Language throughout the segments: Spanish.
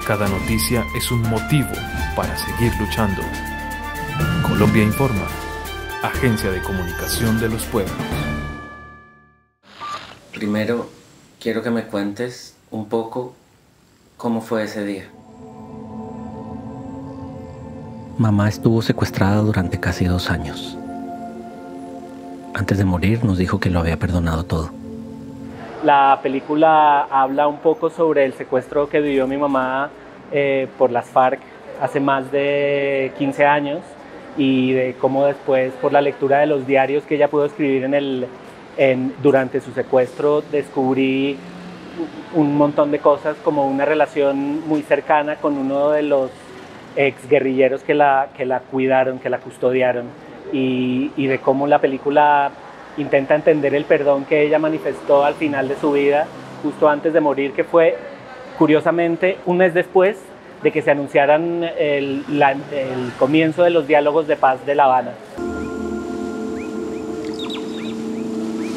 Cada noticia es un motivo para seguir luchando. Colombia Informa, Agencia de Comunicación de los Pueblos. Primero, quiero que me cuentes un poco cómo fue ese día. Mamá estuvo secuestrada durante casi 2 años. Antes de morir nos dijo que lo había perdonado todo. La película habla un poco sobre el secuestro que vivió mi mamá por las FARC hace más de 15 años y de cómo después, por la lectura de los diarios que ella pudo escribir durante su secuestro, descubrí un montón de cosas, como una relación muy cercana con uno de los exguerrilleros que la cuidaron, que la custodiaron, y de cómo la película intenta entender el perdón que ella manifestó al final de su vida, justo antes de morir, que fue, curiosamente, un mes después de que se anunciaran el comienzo de los diálogos de paz de La Habana.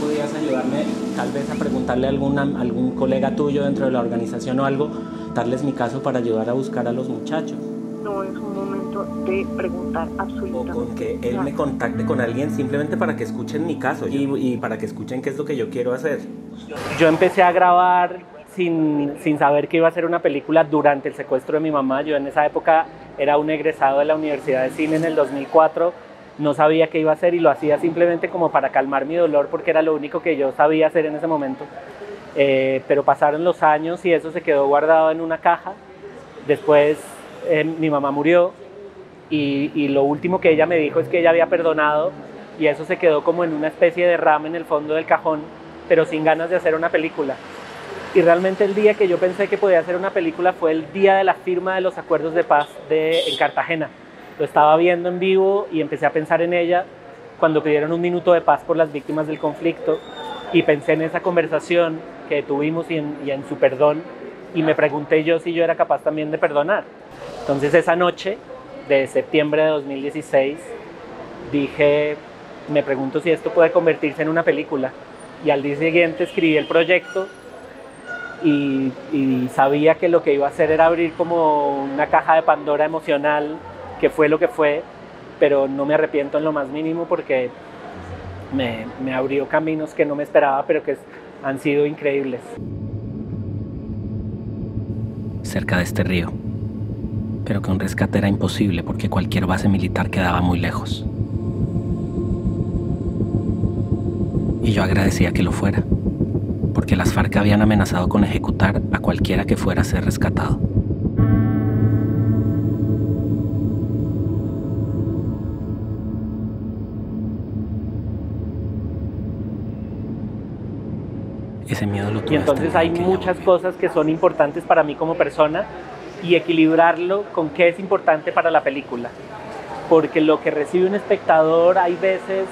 ¿Podrías ayudarme tal vez a preguntarle a algún colega tuyo dentro de la organización o algo, darles mi caso para ayudar a buscar a los muchachos? No es un momento de preguntar absolutamente. O con que él me contacte con alguien simplemente para que escuchen mi caso y para que escuchen qué es lo que yo quiero hacer. Yo empecé a grabar sin saber que iba a ser una película durante el secuestro de mi mamá. Yo en esa época era un egresado de la Universidad de Cine en el 2004. No sabía qué iba a hacer y lo hacía simplemente como para calmar mi dolor porque era lo único que yo sabía hacer en ese momento. Pero pasaron los años y eso se quedó guardado en una caja. Después mi mamá murió y lo último que ella me dijo es que ella había perdonado y eso se quedó como en una especie de rama en el fondo del cajón, pero sin ganas de hacer una película. Y realmente el día que yo pensé que podía hacer una película fue el día de la firma de los acuerdos de paz en Cartagena. Lo estaba viendo en vivo y empecé a pensar en ella cuando pidieron un minuto de paz por las víctimas del conflicto y pensé en esa conversación que tuvimos y en su perdón y me pregunté yo si yo era capaz también de perdonar. Entonces esa noche de septiembre de 2016 dije, me pregunto si esto puede convertirse en una película, y al día siguiente escribí el proyecto y sabía que lo que iba a hacer era abrir como una caja de Pandora emocional, que fue lo que fue, pero no me arrepiento en lo más mínimo porque me abrió caminos que no me esperaba, pero que han sido increíbles. Cerca de este río, pero que un rescate era imposible porque cualquier base militar quedaba muy lejos. Y yo agradecía que lo fuera, porque las FARC habían amenazado con ejecutar a cualquiera que fuera a ser rescatado. Ese miedo lo tuve. Y entonces hay muchas cosas que son importantes para mí como persona y equilibrarlo con qué es importante para la película. Porque lo que recibe un espectador hay veces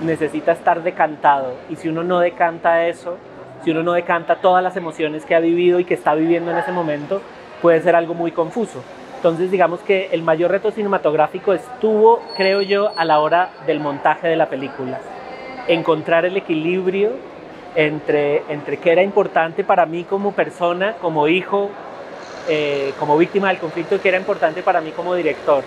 necesita estar decantado, y si uno no decanta eso, si uno no decanta todas las emociones que ha vivido y que está viviendo en ese momento, puede ser algo muy confuso. Entonces digamos que el mayor reto cinematográfico estuvo, creo yo, a la hora del montaje de la película. Encontrar el equilibrio entre qué era importante para mí como persona, como hijo, como víctima del conflicto, y qué era importante para mí como director.